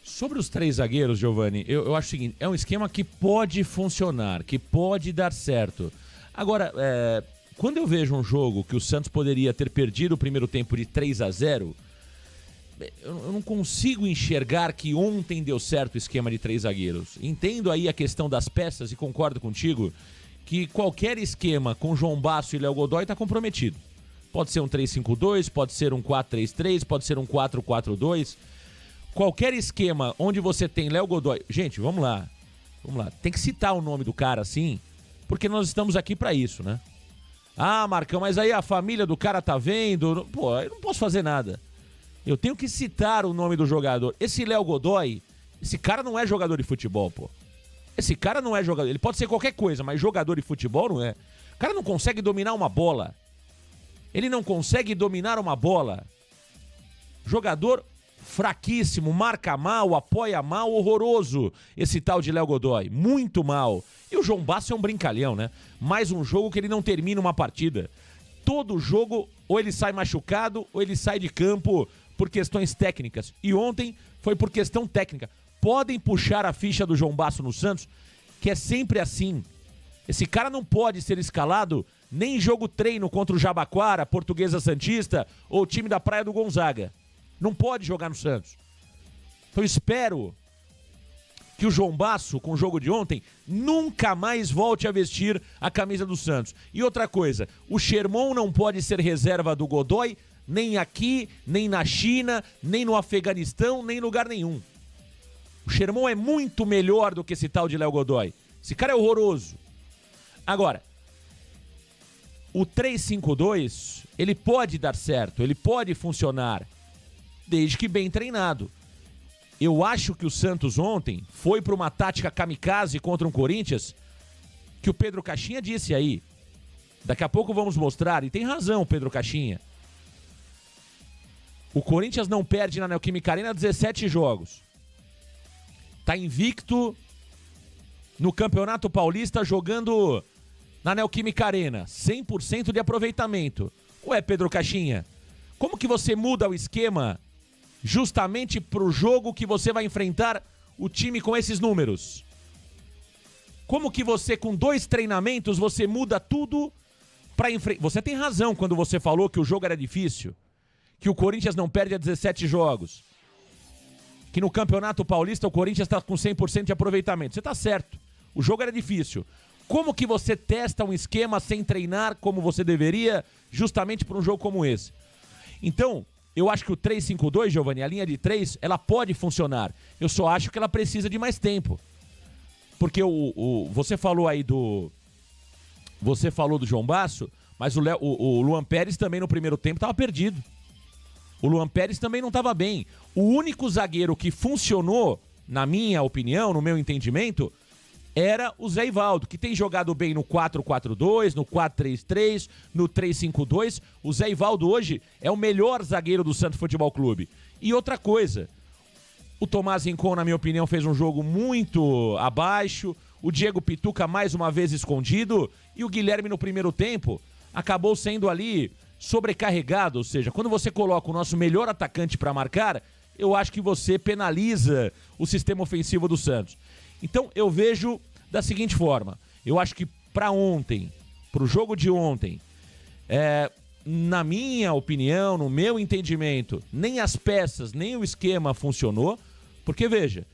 Sobre os 3 zagueiros, Giovani, eu acho o seguinte, é um esquema que pode funcionar, que pode dar certo. Agora, quando eu vejo um jogo que o Santos poderia ter perdido o primeiro tempo de 3-0, eu não consigo enxergar que ontem deu certo o esquema de 3 zagueiros. Entendo aí a questão das peças e concordo contigo que qualquer esquema com João Basso e Léo Godoy está comprometido. Pode ser um 3-5-2, pode ser um 4-3-3, pode ser um 4-4-2. Qualquer esquema onde você tem Léo Godoy... Gente, vamos lá. Tem que citar o nome do cara assim, porque nós estamos aqui para isso, né? Ah, Marcão, mas aí a família do cara tá vendo... Pô, eu não posso fazer nada. Eu tenho que citar o nome do jogador. Esse Léo Godoy, esse cara não é jogador de futebol, pô. Esse cara não é jogador... Ele pode ser qualquer coisa, mas jogador de futebol não é. O cara não consegue dominar uma bola. Ele não consegue dominar uma bola. Jogador fraquíssimo, marca mal, apoia mal, horroroso. Esse tal de Léo Godoy, muito mal. E o João Basso é um brincalhão, né? Mais um jogo que ele não termina uma partida. Todo jogo, ou ele sai machucado, ou ele sai de campo por questões técnicas. E ontem foi por questão técnica. Podem puxar a ficha do João Basso no Santos, que é sempre assim. Esse cara não pode ser escalado nem em jogo treino contra o Jabaquara, Portuguesa Santista ou o time da Praia do Gonzaga. Não pode jogar no Santos. Então eu espero que o João Basso, com o jogo de ontem, nunca mais volte a vestir a camisa do Santos. E outra coisa, o Sherman não pode ser reserva do Godoy, nem aqui, nem na China, nem no Afeganistão, nem em lugar nenhum. O Sherman é muito melhor do que esse tal de Léo Godoy. Esse cara é horroroso. Agora, o 3-5-2, ele pode dar certo, ele pode funcionar, desde que bem treinado. Eu acho que o Santos ontem foi para uma tática kamikaze contra um Corinthians que o Pedro Caixinha disse aí. Daqui a pouco vamos mostrar, e tem razão o Pedro Caixinha. O Corinthians não perde na Neoquímica Arena 17 jogos. Tá invicto no Campeonato Paulista jogando na Neoquímica Arena. 100% de aproveitamento. Ué, Pedro Caixinha, como que você muda o esquema justamente pro jogo que você vai enfrentar o time com esses números? Como que você, com 2 treinamentos, você muda tudo pra enfrentar? Você tem razão quando você falou que o jogo era difícil, que o Corinthians não perde a 17 jogos, que no Campeonato Paulista o Corinthians está com 100% de aproveitamento. Você tá certo, o jogo era difícil. Como que você testa um esquema sem treinar como você deveria, justamente para um jogo como esse? Então, eu acho que o 3-5-2, Giovani, a linha de 3, ela pode funcionar. Eu só acho que ela precisa de mais tempo. Porque você falou aí do... Você falou do João Basso, mas o Luan Pérez também no primeiro tempo estava perdido. O Luan Pérez também não estava bem. O único zagueiro que funcionou, na minha opinião, no meu entendimento, era o Zé Ivaldo, que tem jogado bem no 4-4-2, no 4-3-3, no 3-5-2. O Zé Ivaldo hoje é o melhor zagueiro do Santos Futebol Clube. E outra coisa, o Tomás Rincon, na minha opinião, fez um jogo muito abaixo. O Diego Pituca mais uma vez escondido. E o Guilherme no primeiro tempo acabou sendo ali sobrecarregado. Ou seja, quando você coloca o nosso melhor atacante para marcar, eu acho que você penaliza o sistema ofensivo do Santos. Então eu vejo da seguinte forma, eu acho que para ontem, para o jogo de ontem, na minha opinião, no meu entendimento, nem as peças, nem o esquema funcionou, porque veja,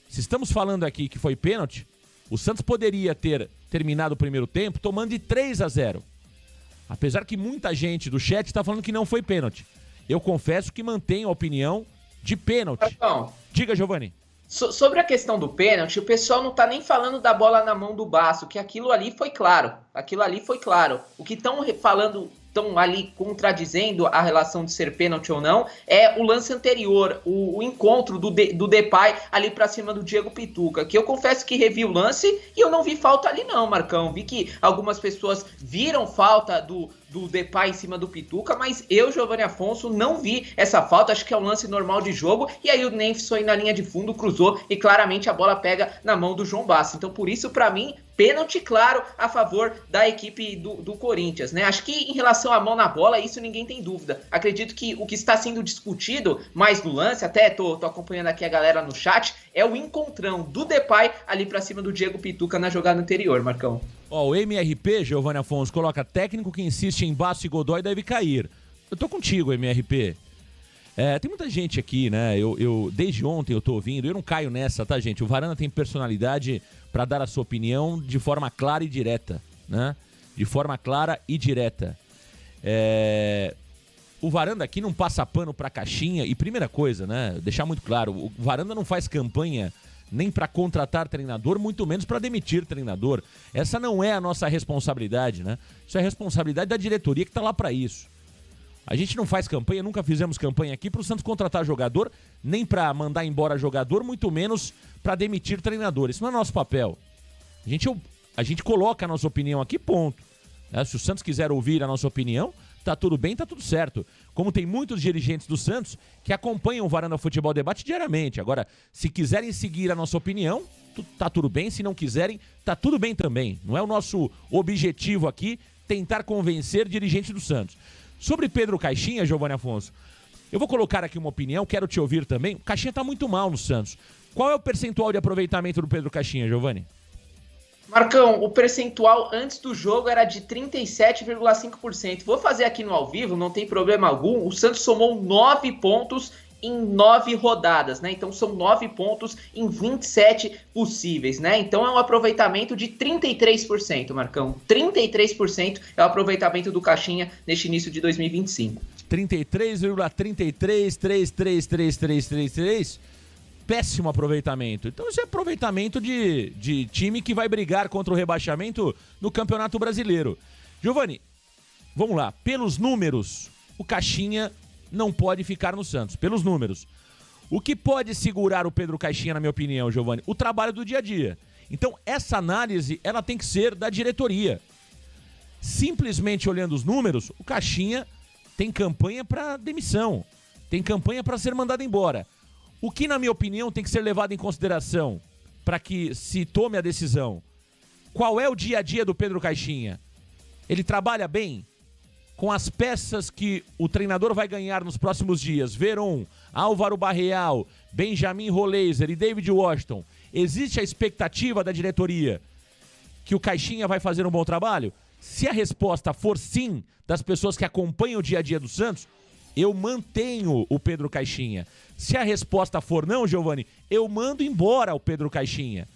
se estamos falando aqui que foi pênalti, o Santos poderia ter terminado o primeiro tempo tomando de 3-0. Apesar que muita gente do chat está falando que não foi pênalti. Eu confesso que mantenho a opinião de pênalti. Diga, Giovani. Sobre a questão do pênalti, o pessoal não tá nem falando da bola na mão do Basso, que aquilo ali foi claro. O que estão falando, estão ali contradizendo a relação de ser pênalti ou não, é o lance anterior, o encontro do Depay ali pra cima do Diego Pituca, que eu confesso que revi o lance e eu não vi falta ali não, Marcão. Vi que algumas pessoas viram falta do do Depay em cima do Pituca, mas eu, Giovanni Afonso, não vi essa falta, acho que é um lance normal de jogo, e aí o Memphis foi na linha de fundo, cruzou, e claramente a bola pega na mão do João Basso. Então, por isso, para mim, pênalti claro a favor da equipe do Corinthians, né? Acho que em relação à mão na bola, isso ninguém tem dúvida. Acredito que o que está sendo discutido mais no lance, até tô acompanhando aqui a galera no chat, é o encontrão do Depay ali para cima do Diego Pituca na jogada anterior, Marcão. Ó, o MRP, Giovanni Afonso, coloca técnico que insiste em Basso e Godoy deve cair. Eu tô contigo, MRP. Tem muita gente aqui, né? Eu desde ontem eu tô ouvindo, eu não caio nessa, tá, gente? O Varanda tem personalidade para dar a sua opinião de forma clara e direta, né? De forma clara e direta. O Varanda aqui não passa pano pra caixinha. E primeira coisa, né? Deixar muito claro, o Varanda não faz campanha nem para contratar treinador, muito menos para demitir treinador. Essa não é a nossa responsabilidade, né? Isso é a responsabilidade da diretoria que tá lá para isso. A gente não faz campanha, nunca fizemos campanha aqui para o Santos contratar jogador, nem para mandar embora jogador, muito menos para demitir treinador. Isso não é nosso papel. A gente coloca a nossa opinião aqui, ponto. Se o Santos quiser ouvir a nossa opinião, tá tudo bem, tá tudo certo. Como tem muitos dirigentes do Santos que acompanham o Varanda Futebol Debate diariamente. Agora, se quiserem seguir a nossa opinião, tá tudo bem. Se não quiserem, tá tudo bem também. Não é o nosso objetivo aqui tentar convencer dirigentes do Santos. Sobre Pedro Caixinha, Giovanni Afonso, eu vou colocar aqui uma opinião, quero te ouvir também. O Caixinha tá muito mal no Santos. Qual é o percentual de aproveitamento do Pedro Caixinha, Giovanni? Marcão, o percentual antes do jogo era de 37,5%. Vou fazer aqui no ao vivo, não tem problema algum. O Santos somou 9 pontos em 9 rodadas, né? Então são 9 pontos em 27 possíveis, né? Então é um aproveitamento de 33%, Marcão. 33% é o aproveitamento do Caixinha neste início de 2025. 33,33333333. Péssimo aproveitamento. Então isso é aproveitamento de time que vai brigar contra o rebaixamento no Campeonato Brasileiro. Giovanni, vamos lá. Pelos números, o Caixinha não pode ficar no Santos, pelos números. O que pode segurar o Pedro Caixinha, na minha opinião, Giovanni? O trabalho do dia a dia. Então, essa análise, ela tem que ser da diretoria. Simplesmente olhando os números, o Caixinha tem campanha para demissão, tem campanha para ser mandado embora. O que, na minha opinião, tem que ser levado em consideração para que se tome a decisão? Qual é o dia a dia do Pedro Caixinha? Ele trabalha bem? Com as peças que o treinador vai ganhar nos próximos dias, Veron, Álvaro Barreal, Benjamin Roleiser e David Washington, existe a expectativa da diretoria que o Caixinha vai fazer um bom trabalho? Se a resposta for sim, das pessoas que acompanham o dia a dia do Santos, eu mantenho o Pedro Caixinha. Se a resposta for não, Giovanni, eu mando embora o Pedro Caixinha.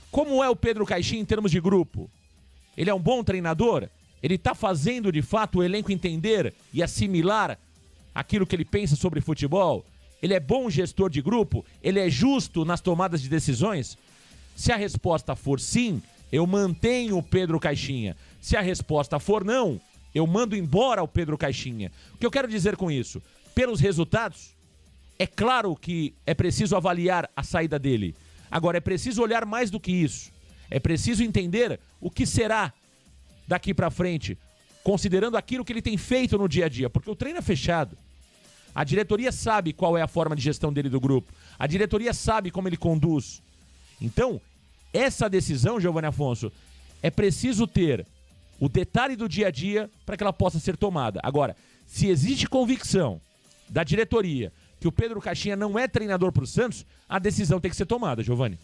Como é o Pedro Caixinha em termos de grupo? Ele é um bom treinador? Ele está fazendo, de fato, o elenco entender e assimilar aquilo que ele pensa sobre futebol? Ele é bom gestor de grupo? Ele é justo nas tomadas de decisões? Se a resposta for sim, eu mantenho o Pedro Caixinha. Se a resposta for não, eu mando embora o Pedro Caixinha. O que eu quero dizer com isso? Pelos resultados, é claro que é preciso avaliar a saída dele. Agora, é preciso olhar mais do que isso. É preciso entender o que será daqui pra frente, considerando aquilo que ele tem feito no dia a dia, porque o treino é fechado. A diretoria sabe qual é a forma de gestão dele do grupo. A diretoria sabe como ele conduz. Então, essa decisão, Giovanni Afonso, é preciso ter o detalhe do dia a dia para que ela possa ser tomada. Agora, se existe convicção da diretoria que o Pedro Caixinha não é treinador para o Santos, a decisão tem que ser tomada, Giovanni.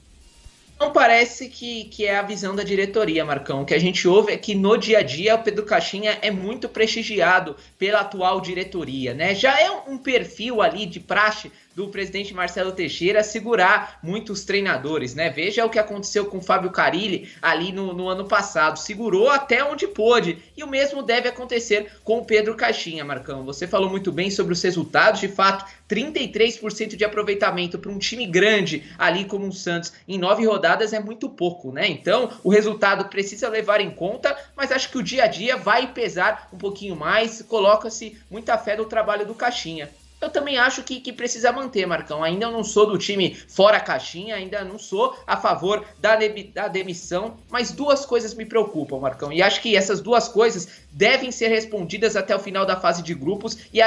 Não parece que é a visão da diretoria, Marcão. O que a gente ouve é que no dia a dia o Pedro Caixinha é muito prestigiado pela atual diretoria, né? Já é um perfil ali de praxe do presidente Marcelo Teixeira segurar muitos treinadores, né? Veja o que aconteceu com o Fábio Carille ali no ano passado. Segurou até onde pôde. E o mesmo deve acontecer com o Pedro Caixinha, Marcão. Você falou muito bem sobre os resultados. De fato, 33% de aproveitamento para um time grande ali como o Santos em 9 rodadas é muito pouco, né? Então, o resultado precisa levar em conta, mas acho que o dia a dia vai pesar um pouquinho mais. Coloca-se muita fé no trabalho do Caixinha. Eu também acho que precisa manter, Marcão. Ainda eu não sou do time fora caixinha, ainda não sou a favor da demissão, mas duas coisas me preocupam, Marcão. E acho que essas duas coisas devem ser respondidas até o final da fase de grupos, e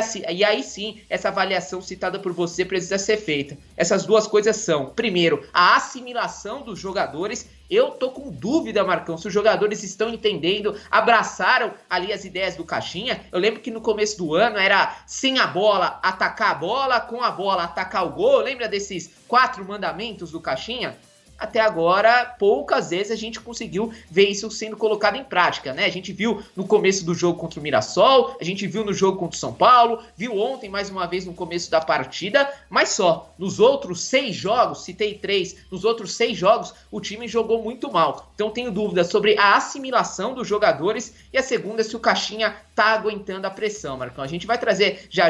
aí sim, essa avaliação citada por você precisa ser feita. Essas duas coisas são, primeiro, a assimilação dos jogadores. Eu tô com dúvida, Marcão, se os jogadores estão entendendo, abraçaram ali as ideias do Caixinha. Eu lembro que no começo do ano era sem a bola, atacar a bola, com a bola, atacar o gol. Lembra desses 4 mandamentos do Caixinha? Até agora, poucas vezes a gente conseguiu ver isso sendo colocado em prática, né? A gente viu no começo do jogo contra o Mirassol, a gente viu no jogo contra o São Paulo, viu ontem mais uma vez no começo da partida, mas só. Nos outros 6 jogos, citei 3, nos outros 6 jogos o time jogou muito mal. Então tenho dúvidas sobre a assimilação dos jogadores e a segunda se o Caixinha tá aguentando a pressão, Marcão. A gente vai trazer já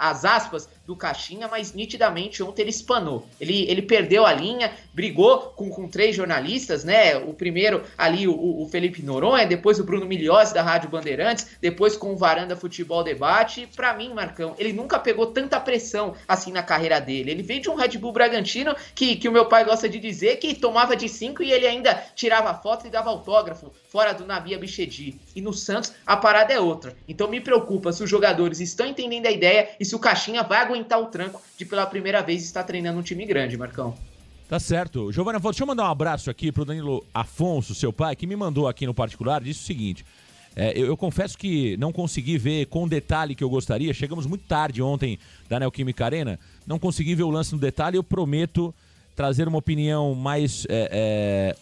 as aspas do Caixinha, mas nitidamente ontem ele espanou. Ele perdeu a linha, brigou com 3 jornalistas, né? O primeiro ali, o Felipe Noronha, depois o Bruno Milhões da Rádio Bandeirantes, depois com o Varanda Futebol Debate. Pra mim, Marcão, ele nunca pegou tanta pressão assim na carreira dele. Ele veio de um Red Bull Bragantino que o meu pai gosta de dizer que tomava de 5 e ele ainda tirava foto e dava autógrafo fora do Nabi Abichedi. E no Santos a parada é outra. Então me preocupa se os jogadores estão entendendo a ideia e se o Caixinha vai aguentar o tranco de pela primeira vez estar treinando um time grande, Marcão. Tá certo. Giovanni, deixa eu mandar um abraço aqui pro Danilo Afonso, seu pai, que me mandou aqui no particular, disse o seguinte: eu confesso que não consegui ver com detalhe que eu gostaria, chegamos muito tarde ontem da Neoquímica Arena, não consegui ver o lance no detalhe, eu prometo trazer uma opinião mais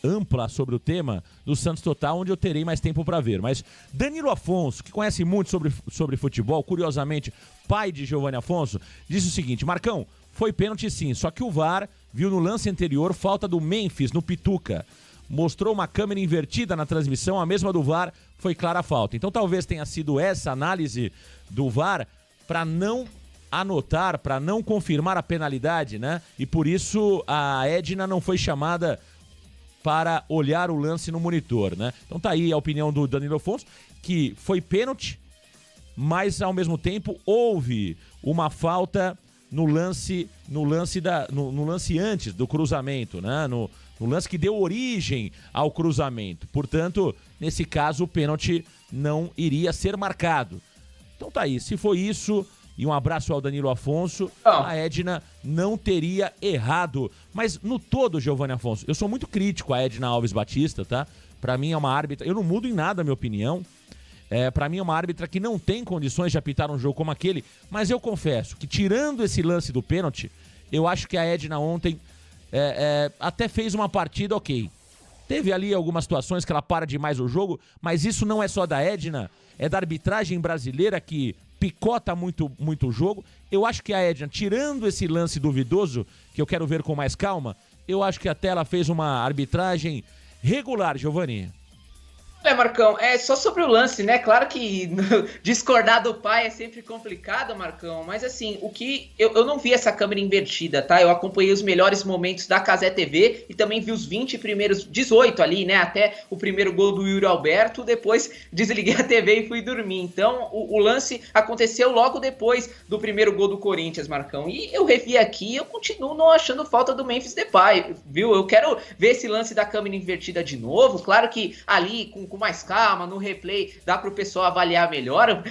ampla sobre o tema do Santos Total, onde eu terei mais tempo para ver. Mas Danilo Afonso, que conhece muito sobre futebol, curiosamente, pai de Giovanni Afonso, disse o seguinte: Marcão, foi pênalti sim, só que o VAR viu no lance anterior falta do Memphis no Pituca. Mostrou uma câmera invertida na transmissão, a mesma do VAR, foi clara a falta. Então talvez tenha sido essa análise do VAR para não anotar, para não confirmar a penalidade, né? E por isso a Edna não foi chamada para olhar o lance no monitor, né? Então tá aí a opinião do Danilo Afonso, que foi pênalti, mas ao mesmo tempo houve uma falta no lance antes do cruzamento, né? No lance que deu origem ao cruzamento. Portanto, nesse caso, o pênalti não iria ser marcado. Então tá aí, se foi isso, e um abraço ao Danilo Afonso, a Edna não teria errado. Mas no todo, Giovanni Afonso, eu sou muito crítico a Edna Alves Batista, tá? Pra mim é uma árbitra, eu não mudo em nada a minha opinião. Pra mim é uma árbitra que não tem condições de apitar um jogo como aquele, mas eu confesso que tirando esse lance do pênalti, eu acho que a Edna ontem até fez uma partida ok. Teve ali algumas situações que ela para demais o jogo, mas isso não é só da Edna, é da arbitragem brasileira que picota muito o jogo. Eu acho que a Edna, tirando esse lance duvidoso, que eu quero ver com mais calma, eu acho que até ela fez uma arbitragem regular, Giovanni. Marcão, só sobre o lance, né? Claro que discordar do pai é sempre complicado, Marcão, mas assim, o que eu não vi essa câmera invertida, tá? Eu acompanhei os melhores momentos da Cazé TV e também vi os 20 primeiros, 18 ali, né? Até o primeiro gol do Yuri Alberto, depois desliguei a TV e fui dormir. Então, o lance aconteceu logo depois do primeiro gol do Corinthians, Marcão. E eu revi aqui, eu continuo não achando falta do Memphis Depay, viu? Eu quero ver esse lance da câmera invertida de novo. Claro que ali, com mais calma, no replay, dá pro pessoal avaliar melhor.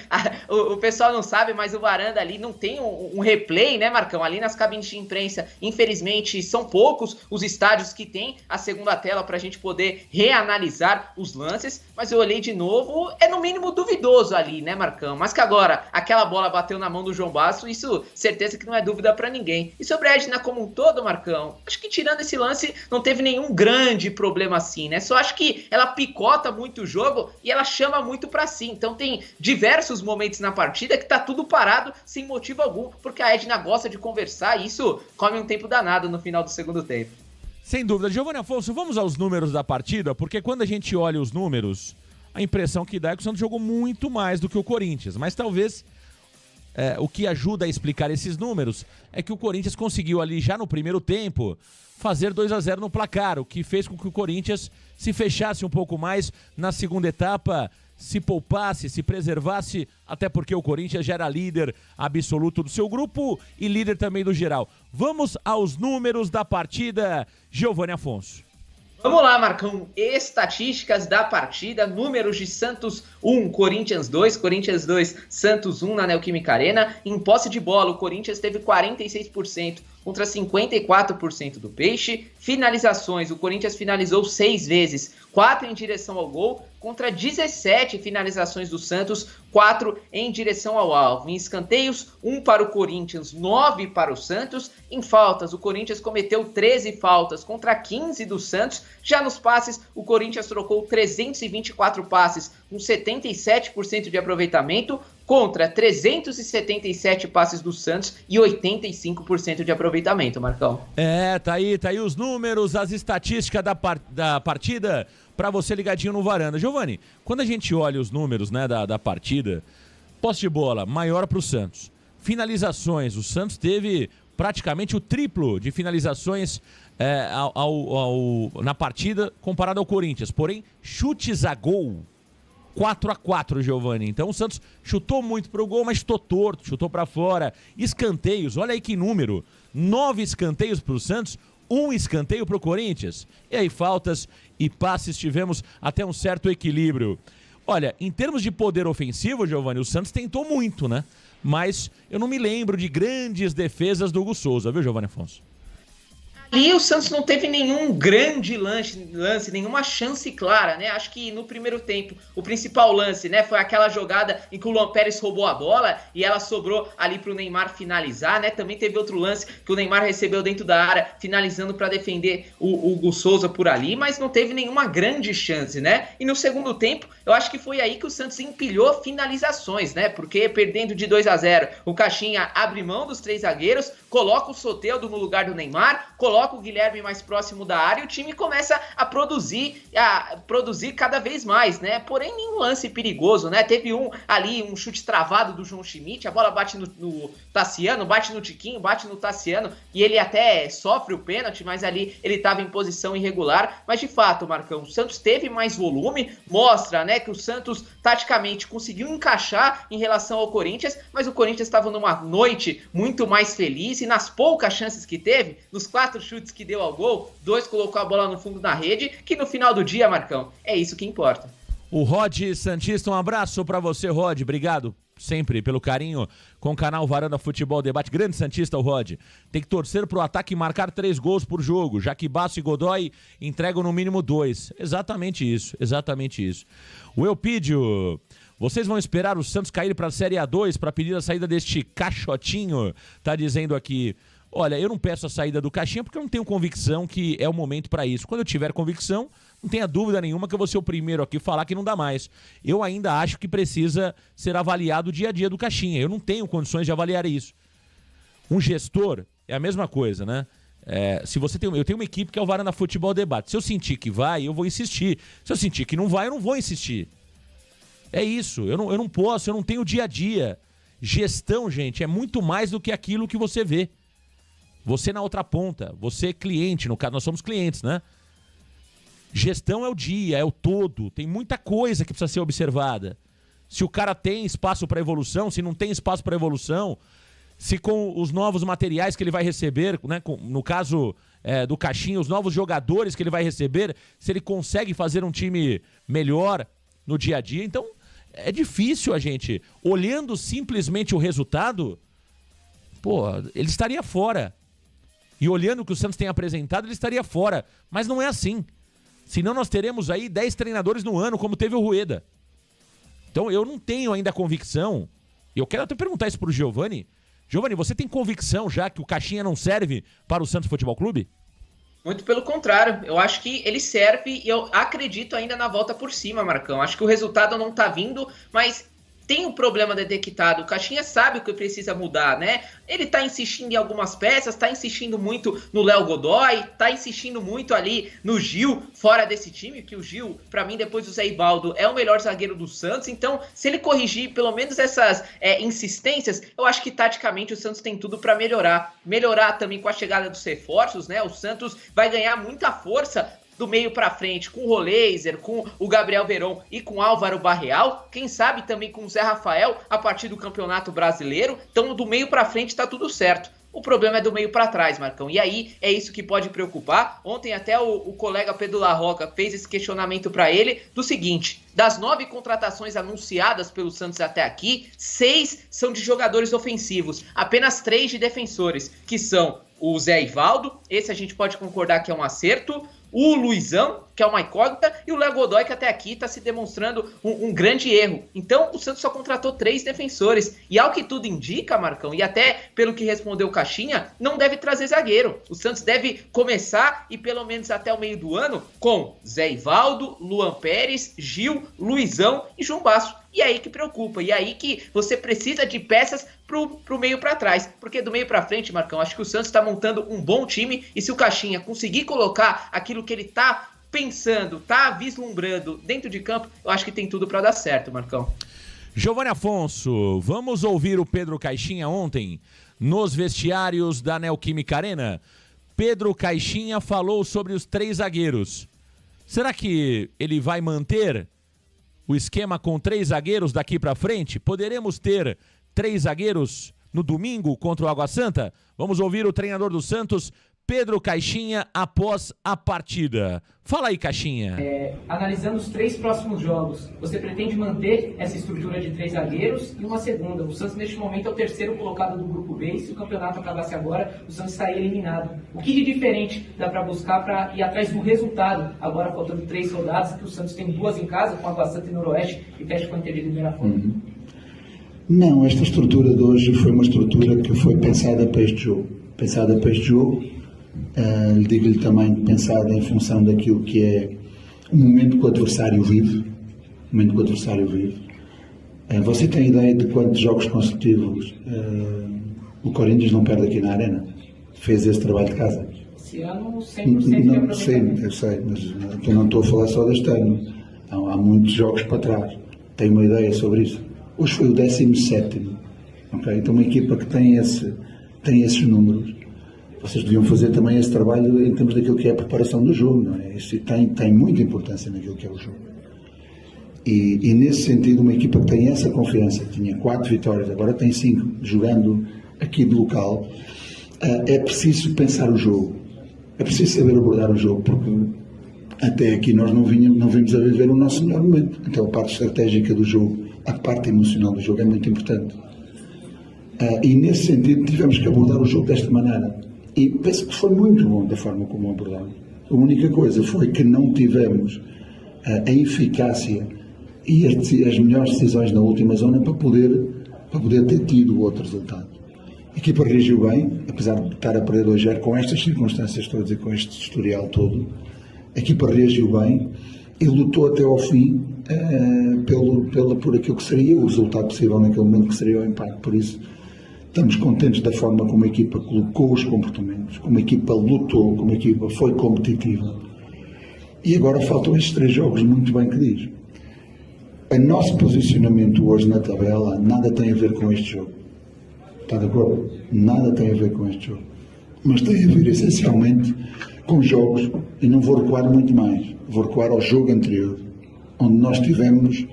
O pessoal não sabe, mas o Varanda ali não tem um replay, né, Marcão? Ali nas cabines de imprensa, infelizmente, são poucos os estádios que tem a segunda tela pra gente poder reanalisar os lances, mas eu olhei de novo, é no mínimo duvidoso ali, né, Marcão? Mas que agora, aquela bola bateu na mão do João Basso, isso certeza que não é dúvida pra ninguém. E sobre a Edna como um todo, Marcão, acho que tirando esse lance, não teve nenhum grande problema assim, né? Só acho que ela picota muito o jogo e ela chama muito pra si. Então tem diversos momentos na partida que tá tudo parado sem motivo algum, porque a Edna gosta de conversar e isso come um tempo danado no final do segundo tempo. Sem dúvida. Giovanni Afonso, vamos aos números da partida, porque quando a gente olha os números, a impressão que dá é que o Santos jogou muito mais do que o Corinthians, mas talvez o que ajuda a explicar esses números é que o Corinthians conseguiu ali já no primeiro tempo fazer 2-0 no placar, o que fez com que o Corinthians se fechasse um pouco mais na segunda etapa, se poupasse, se preservasse, até porque o Corinthians já era líder absoluto do seu grupo e líder também do geral. Vamos aos números da partida, Giovanni Afonso. Vamos lá, Marcão. Estatísticas da partida, números de Santos 1, Corinthians 2, Santos 1 na Neoquímica Arena. Em posse de bola, o Corinthians teve 46% contra 54% do Peixe. Finalizações, o Corinthians finalizou 6 vezes, 4 em direção ao gol, contra 17 finalizações do Santos, 4 em direção ao alvo. Em escanteios, 1 para o Corinthians, 9 para o Santos. Em faltas, o Corinthians cometeu 13 faltas contra 15 do Santos. Já nos passes, o Corinthians trocou 324 passes, com 77% de aproveitamento, contra 377 passes do Santos e 85% de aproveitamento, Marcão. Tá aí os números, as estatísticas da partida, para você ligadinho no Varanda. Giovani, quando a gente olha os números, né, da partida, posse de bola maior para o Santos. Finalizações, o Santos teve praticamente o triplo de finalizações na partida comparado ao Corinthians. Porém, chutes a gol, 4-4, Giovani. Então o Santos chutou muito pro gol, mas chutou torto, chutou para fora. Escanteios, olha aí que número. 9 escanteios pro Santos, 1 escanteio pro Corinthians. E aí faltas e passes, tivemos até um certo equilíbrio. Olha, em termos de poder ofensivo, Giovani, o Santos tentou muito, né? Mas eu não me lembro de grandes defesas do Hugo Souza, viu, Giovani Afonso? Ali o Santos não teve nenhum grande lance, nenhuma chance clara, né? Acho que no primeiro tempo, o principal lance, né, foi aquela jogada em que o Luan Pérez roubou a bola e ela sobrou ali pro Neymar finalizar, né? Também teve outro lance que o Neymar recebeu dentro da área, finalizando para defender o Hugo Souza por ali, mas não teve nenhuma grande chance, né? E no segundo tempo, eu acho que foi aí que o Santos empilhou finalizações, né? Porque perdendo de 2-0, o Caixinha abre mão dos 3 zagueiros, coloca o Soteldo no lugar do Neymar, coloca o Guilherme mais próximo da área e o time começa a produzir cada vez mais, né? Porém, nenhum lance perigoso, né? Teve um chute travado do João Schmidt, a bola bate no Tassiano, bate no Tiquinho, bate no Tassiano e ele até sofre o pênalti, mas ali ele estava em posição irregular. Mas de fato, Marcão, o Santos teve mais volume, mostra, né, que o Santos taticamente conseguiu encaixar em relação ao Corinthians, mas o Corinthians estava numa noite muito mais feliz e nas poucas chances que teve, nos 4 chutes que deu ao gol, 2 colocou a bola no fundo da rede, que no final do dia, Marcão, é isso que importa. O Rod Santista, um abraço pra você, Rod, obrigado sempre pelo carinho com o canal Varanda Futebol Debate. Grande Santista, o Rod. Tem que torcer pro ataque marcar 3 gols por jogo, já que Basso e Godoy entregam no mínimo 2. Exatamente isso. O Elpidio, vocês vão esperar o Santos cair pra Série A2 para pedir a saída deste caixotinho? Tá dizendo aqui. Olha, eu não peço a saída do Caixinha porque eu não tenho convicção que é o momento para isso. Quando eu tiver convicção, não tenha dúvida nenhuma que eu vou ser o primeiro aqui a falar que não dá mais. Eu ainda acho que precisa ser avaliado o dia a dia do Caixinha. Eu não tenho condições de avaliar isso. Um gestor é a mesma coisa, né? Eu tenho uma equipe que é o Varanda Futebol Debate. Se eu sentir que vai, eu vou insistir. Se eu sentir que não vai, eu não vou insistir. É isso. Eu não posso, eu não tenho dia a dia. Gestão, gente, é muito mais do que aquilo que você vê. Você na outra ponta, você cliente, no caso nós somos clientes, né? Gestão é o dia, é o todo, tem muita coisa que precisa ser observada. Se o cara tem espaço para evolução, se não tem espaço para evolução, se com os novos materiais que ele vai receber, né? No caso do Caixinha, os novos jogadores que ele vai receber, se ele consegue fazer um time melhor no dia a dia. Então é difícil a gente, olhando simplesmente o resultado, ele estaria fora. E olhando o que o Santos tem apresentado, ele estaria fora. Mas não é assim. Senão nós teremos aí 10 treinadores no ano, como teve o Rueda. Então eu não tenho ainda a convicção. E eu quero até perguntar isso pro Giovani. Giovani, você tem convicção já que o Caixinha não serve para o Santos Futebol Clube? Muito pelo contrário, eu acho que ele serve e eu acredito ainda na volta por cima, Marcão. Acho que o resultado não tá vindo, mas tem um problema detectado. O Caixinha sabe o que precisa mudar, né? Ele tá insistindo em algumas peças, tá insistindo muito no Léo Godoy, tá insistindo muito ali no Gil, fora desse time, que o Gil, pra mim, depois do Zé Ivaldo, é o melhor zagueiro do Santos. Então, se ele corrigir pelo menos essas insistências, eu acho que taticamente o Santos tem tudo pra melhorar. Melhorar também com a chegada dos reforços, né? O Santos vai ganhar muita força do meio para frente, com o Roleiser, com o Gabriel Veron e com o Álvaro Barreal, quem sabe também com o Zé Rafael a partir do Campeonato Brasileiro. Então, do meio para frente tá tudo certo. O problema é do meio para trás, Marcão. E aí é isso que pode preocupar. Ontem até o colega Pedro Larroca fez esse questionamento para ele do seguinte: das 9 contratações anunciadas pelo Santos até aqui, 6 são de jogadores ofensivos, apenas 3 de defensores, que são o Zé Ivaldo, esse a gente pode concordar que é um acerto, o Luizão, que é uma incógnita, e o Léo Godoy, que até aqui está se demonstrando um grande erro. Então, o Santos só contratou 3 defensores. E ao que tudo indica, Marcão, e até pelo que respondeu o Caixinha, não deve trazer zagueiro. O Santos deve começar, e pelo menos até o meio do ano, com Zé Ivaldo, Luan Pérez, Gil, Luizão e João Basso. E aí que preocupa, e aí que você precisa de peças pro meio para trás, porque do meio para frente, Marcão, acho que o Santos está montando um bom time, e se o Caixinha conseguir colocar aquilo que ele tá pensando, tá vislumbrando dentro de campo, eu acho que tem tudo para dar certo, Marcão. Giovanni Afonso, vamos ouvir o Pedro Caixinha ontem nos vestiários da Neoquímica Arena. Pedro Caixinha falou sobre os 3 zagueiros. Será que ele vai manter o esquema com 3 zagueiros daqui para frente? Poderemos ter 3 zagueiros no domingo contra o Água Santa? Vamos ouvir o treinador do Santos, Pedro Caixinha, após a partida. Fala aí, Caixinha. Analisando os 3 próximos jogos, você pretende manter essa estrutura de 3 zagueiros e uma segunda? O Santos, neste momento, é o 3º colocado do Grupo B, e se o campeonato acabasse agora, o Santos estaria eliminado. O que de diferente dá para buscar para ir atrás do resultado, agora faltando 3 rodadas, que o Santos tem 2 em casa, com a Água Santa e Noroeste, e fecha com a Inter de Limeira fora? Não, esta estrutura de hoje foi uma estrutura que foi pensada para este jogo. Digo-lhe também pensada em função daquilo que é o momento que o adversário vive. Você tem ideia de quantos jogos consecutivos o Corinthians não perde aqui na Arena? Fez esse trabalho de casa. Esse ano 100% não, sim, eu sei, mas eu não estou a falar só deste ano. Há muitos jogos para trás. Tenho uma ideia sobre isso. Hoje foi o 17º. Okay? Então uma equipa que tem esses números, vocês deviam fazer também esse trabalho em termos daquilo que é a preparação do jogo, não é? Isso tem muita importância naquilo que é o jogo. E nesse sentido, uma equipa que tem essa confiança, que tinha 4 vitórias, agora tem 5, jogando aqui de local, é preciso pensar o jogo. É preciso saber abordar o jogo, porque até aqui nós não vimos a viver o nosso melhor momento. Então a parte estratégica do jogo, a parte emocional do jogo é muito importante. E nesse sentido tivemos que abordar o jogo desta maneira. E penso que foi muito bom da forma como abordamos. A única coisa foi que não tivemos a eficácia e as melhores decisões na última zona para poder ter tido outro resultado. A equipa reagiu bem, apesar de estar a perder 2-0 com estas circunstâncias todas e com este historial todo. A equipa reagiu bem e lutou até ao fim por aquilo que seria o resultado possível naquele momento, que seria o empate. Por isso, estamos contentes da forma como a equipa colocou os comportamentos, como a equipa lutou, como a equipa foi competitiva. E agora faltam estes 3 jogos, muito bem que diz. O nosso posicionamento hoje na tabela nada tem a ver com este jogo. Está de acordo? Nada tem a ver com este jogo. Mas tem a ver essencialmente com jogos, e não vou recuar muito mais, vou recuar ao jogo anterior, onde nós tivemos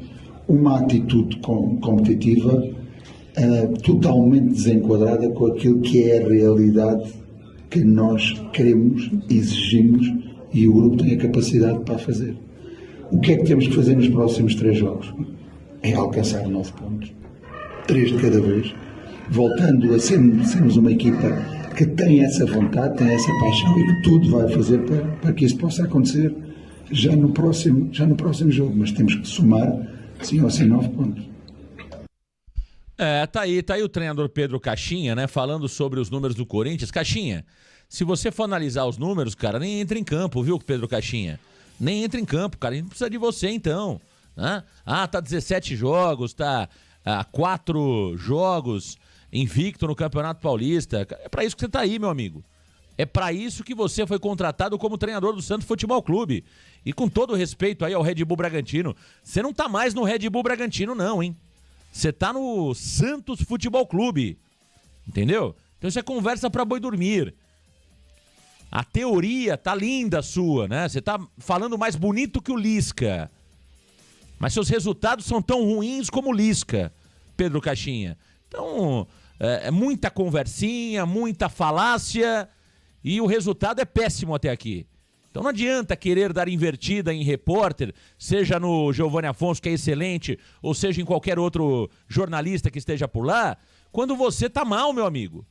uma atitude competitiva totalmente desenquadrada com aquilo que é a realidade que nós queremos, exigimos, e o grupo tem a capacidade para fazer. O que é que temos que fazer nos próximos 3 jogos? É alcançar 9 pontos, 3 de cada vez, voltando a sermos uma equipa que tem essa vontade, tem essa paixão, e que tudo vai fazer para que isso possa acontecer já no próximo jogo. Mas temos que somar, sim ou sim, 9 pontos. Tá aí o treinador Pedro Caixinha, né, falando sobre os números do Corinthians. Caixinha, se você for analisar os números, cara, nem entra em campo, viu, Pedro Caixinha? Nem entra em campo, cara, a gente precisa de você, então. Né? Tá 17 jogos, tá 4 jogos invicto no Campeonato Paulista. É pra isso que você tá aí, meu amigo. É pra isso que você foi contratado como treinador do Santos Futebol Clube. E com todo respeito aí ao Red Bull Bragantino, você não tá mais no Red Bull Bragantino, não, hein? Você tá no Santos Futebol Clube, entendeu? Então isso é conversa pra boi dormir. A teoria tá linda sua, né? Você tá falando mais bonito que o Lisca. Mas seus resultados são tão ruins como o Lisca, Pedro Caixinha. Então, muita conversinha, muita falácia e o resultado é péssimo até aqui. Então não adianta querer dar invertida em repórter, seja no Giovanni Afonso, que é excelente, ou seja em qualquer outro jornalista que esteja por lá, quando você tá mal, meu amigo.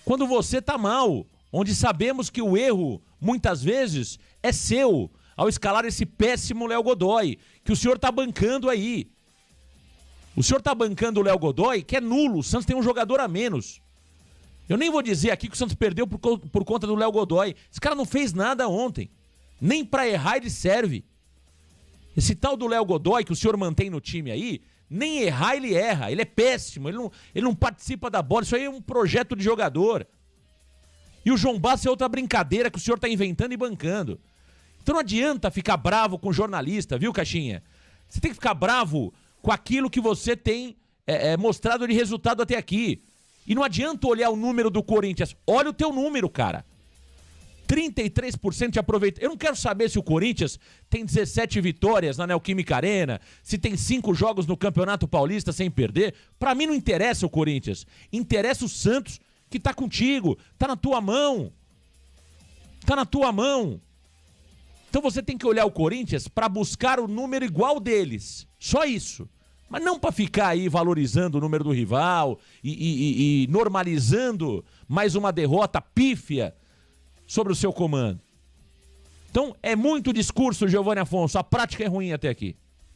Quando você tá mal, onde sabemos que o erro, muitas vezes, é seu, ao escalar esse péssimo Léo Godoy, que o senhor tá bancando aí. O senhor tá bancando o Léo Godoy, que é nulo, o Santos tem um jogador a menos. Eu nem vou dizer aqui que o Santos perdeu por conta do Léo Godoy. Esse cara não fez nada ontem. Nem pra errar ele serve. Esse tal do Léo Godoy que o senhor mantém no time aí, nem errar ele erra. Ele é péssimo, ele não participa da bola. Isso aí é um projeto de jogador. E o João Bastos é outra brincadeira que o senhor tá inventando e bancando. Então não adianta ficar bravo com jornalista, viu, Caixinha? Você tem que ficar bravo com aquilo que você tem mostrado de resultado até aqui. E não adianta olhar o número do Corinthians. Olha o teu número, cara. 33% de aproveitamento. Eu não quero saber se o Corinthians tem 17 vitórias na Neoquímica Arena, se tem 5 jogos no Campeonato Paulista sem perder. Pra mim não interessa o Corinthians. Interessa o Santos, que tá contigo. Tá na tua mão. Tá na tua mão. Então você tem que olhar o Corinthians pra buscar o número igual deles. Só isso. Mas não para ficar aí valorizando o número do rival e normalizando mais uma derrota pífia sobre o seu comando. Então é muito discurso, Giovanni Afonso. A prática é ruim até aqui.